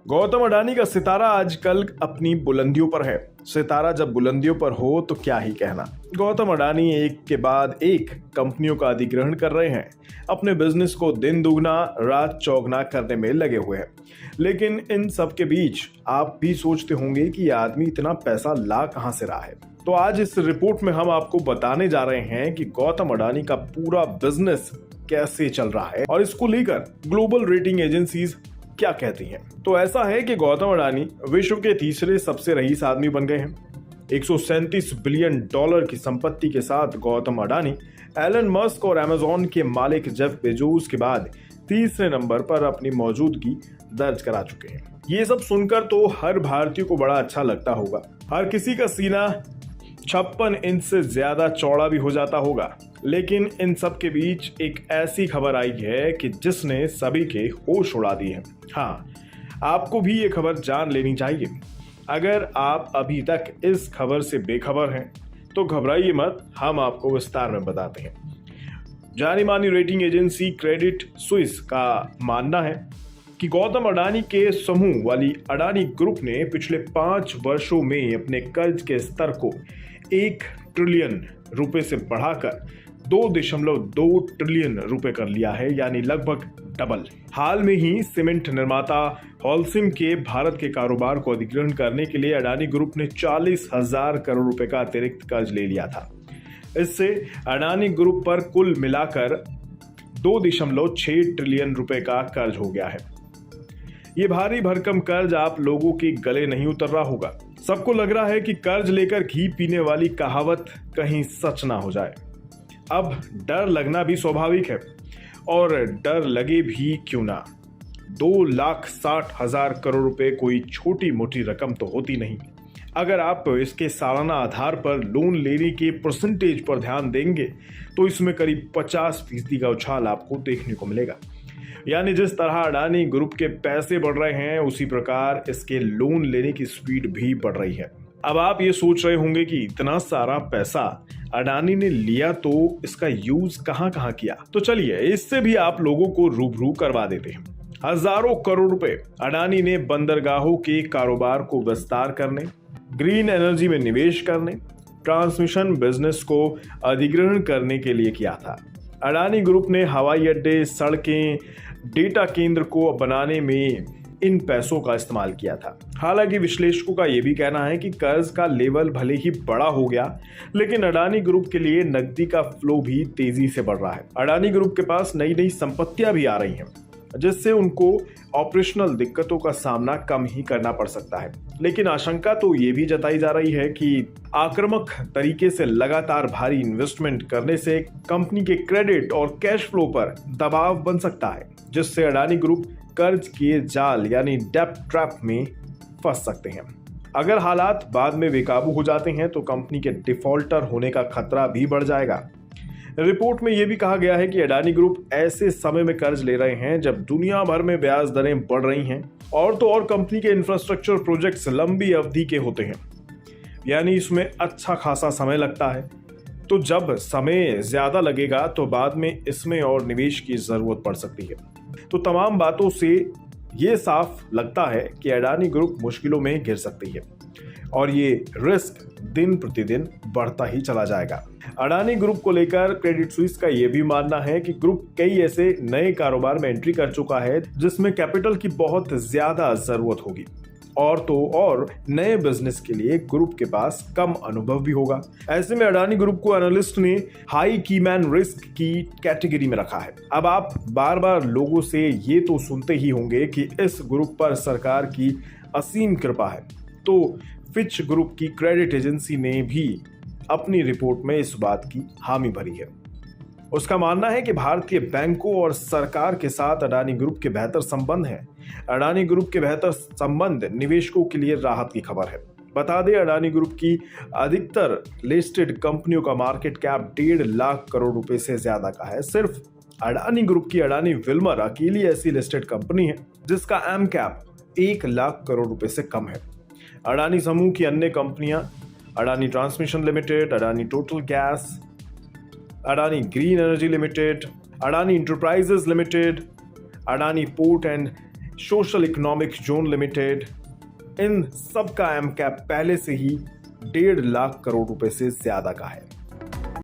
गौतम अडानी का सितारा आजकल अपनी बुलंदियों पर है। सितारा जब बुलंदियों पर हो तो क्या ही कहना। गौतम अडानी एक के बाद एक कंपनियों का अधिग्रहण कर रहे हैं। अपने बिजनेस को दिन दुगना रात चौगुना करने में लगे हुए हैं। लेकिन इन सब के बीच आप भी सोचते होंगे कि ये आदमी इतना पैसा ला कहां से रहा है। तो आज इस रिपोर्ट में हम आपको बताने जा रहे हैं कि गौतम अडानी का पूरा बिजनेस कैसे चल रहा है और इसको लेकर ग्लोबल रेटिंग एजेंसीज क्या कहती हैं। तो ऐसा है कि गौतम अडानी विश्व के तीसरे सबसे रईस आदमी बन गए हैं। 137 बिलियन डॉलर की संपत्ति के साथ गौतम अडानी एलन मस्क और अमेजॉन के मालिक जेफ बेजोस के बाद तीसरे नंबर पर अपनी मौजूदगी दर्ज करा चुके हैं। ये सब सुनकर तो हर भारतीय को बड़ा अच्छा लगता होगा। हर किसी का सीना 56 इंच से ज्यादा चौड़ा भी हो जाता होगा। लेकिन इन सब के बीच एक ऐसी खबर आई है कि जिसने सभी के होश उड़ा दिए हैं। हाँ, आपको भी ये खबर जान लेनी चाहिए। अगर आप अभी तक इस खबर से बेखबर हैं तो घबराइए मत, हम आपको विस्तार में बताते हैं। जानी मानी रेटिंग एजेंसी क्रेडिट स्विस का मानना है कि गौतम अडानी के समूह वाली अडानी ग्रुप ने पिछले 5 वर्षों में अपने कर्ज के स्तर को 1 ट्रिलियन रुपए से बढ़ाकर 2.2 ट्रिलियन रुपए कर लिया है, यानी लगभग डबल। हाल में ही सीमेंट निर्माता होलसिम के भारत के कारोबार को अधिग्रहण करने के लिए अडानी ग्रुप ने 40,000 करोड़ रुपए का अतिरिक्त कर्ज ले लिया था। इससे अडानी ग्रुप पर कुल मिलाकर 2.6 ट्रिलियन रुपए का कर्ज हो गया है। ये भारी भरकम कर्ज आप लोगों के गले नहीं उतर रहा होगा। सबको लग रहा है कि कर्ज लेकर घी पीने वाली कहावत कहीं सच ना हो जाए। अब डर लगना भी स्वाभाविक है, और डर लगे भी क्यों ना। 2,60,000 करोड़ रुपए कोई छोटी मोटी रकम तो होती नहीं। अगर आप इसके सालाना आधार पर लोन लेने के परसेंटेज पर ध्यान देंगे तो इसमें करीब 50% का उछाल आपको देखने को मिलेगा। यानी जिस तरह अडानी ग्रुप के पैसे बढ़ रहे हैं उसी प्रकार इसके लोन लेने की स्पीड भी बढ़ रही है। अब आप ये सोच रहे होंगे कि इतना सारा पैसा अडानी ने लिया तो इसका यूज कहां कहां किया। तो चलिए इससे भी आप लोगों को रूबरू करवा देते हैं। हजारों करोड़ रुपए अडानी ने बंदरगाहों के कारोबार को विस्तार करने, ग्रीन एनर्जी में निवेश करने, ट्रांसमिशन बिजनेस को अधिग्रहण करने के लिए किया था। अडानी ग्रुप ने हवाई अड्डे, सड़कें, डेटा केंद्र को बनाने में इन पैसों का इस्तेमाल किया था। हालांकि विश्लेषकों का यह भी कहना है कि कर्ज का लेवल भले ही बड़ा हो गया, लेकिन अडानी ग्रुप के लिए नकदी का फ्लो भी तेजी से बढ़ रहा है। अडानी ग्रुप के पास नई नई संपत्तियां भी आ रही हैं, जिससे उनको ऑपरेशनल दिक्कतों का सामना कम ही करना पड़ सकता है। लेकिन आशंका तो ये भी जताई जा रही है कि आक्रामक तरीके से लगातार भारी इन्वेस्टमेंट करने से कंपनी के क्रेडिट और कैश फ्लो पर दबाव बन सकता है, जिससे अडानी ग्रुप कर्ज के जाल यानी डेब्ट ट्रैप में फंस सकते हैं। अगर हालात बाद में बेकाबू हो जाते हैं तो कंपनी के डिफॉल्टर होने का खतरा भी बढ़ जाएगा। रिपोर्ट में यह भी कहा गया है कि अडानी ग्रुप ऐसे समय में कर्ज ले रहे हैं जब दुनिया भर में ब्याज दरें बढ़ रही हैं, और तो और कंपनी के इंफ्रास्ट्रक्चर प्रोजेक्ट्स लंबी अवधि के होते हैं, यानी इसमें अच्छा खासा समय लगता है। तो जब समय ज्यादा लगेगा तो बाद में इसमें और निवेश की जरूरत पड़ सकती है। तो तमाम बातों से ये साफ लगता है कि अडानी ग्रुप मुश्किलों में घिर सकती है, और ये रिस्क दिन प्रतिदिन बढ़ता ही चला जाएगा। अडानी ग्रुप को लेकर क्रेडिट स्विस का यह भी मानना है कि ग्रुप कई ऐसे नए कारोबार में एंट्री कर चुका है जिसमें कैपिटल की बहुत ज्यादा जरूरत होगी, और तो और नए बिजनेस के लिए ग्रुप के पास कम अनुभव भी होगा। ऐसे में अडानी ग्रुप को एनालिस्ट ने हाई कीमैन रिस्क की कैटेगरी में रखा है। अब आप बार बार लोगों से ये तो सुनते ही होंगे कि इस ग्रुप पर सरकार की असीम कृपा है। तो फिच ग्रुप की क्रेडिट एजेंसी ने भी अपनी रिपोर्ट में इस बात की हामी भरी है। उसका मानना है कि भारतीय बैंकों और सरकार के साथ अडानी ग्रुप के बेहतर संबंध हैं। अडानी ग्रुप के बेहतर संबंध निवेशकों के लिए राहत की खबर है। बता दें, अडानी ग्रुप की अधिकतर लिस्टेड कंपनियों का मार्केट कैप 1.5 लाख करोड़ रुपए से ज्यादा का है। सिर्फ अडानी ग्रुप की अडानी विल्मर अकेली ऐसी लिस्टेड कंपनी है जिसका एम कैप 1 लाख करोड़ रुपए से कम है। अडानी समूह की अन्य कंपनियां Adani transmission limited, Adani total gas, Adani green energy limited, Adani enterprises limited, Adani port and social economic zone limited, इन सब का एम कैप पहले से ही 1.5 लाख करोड़ रुपए से ज्यादा का है।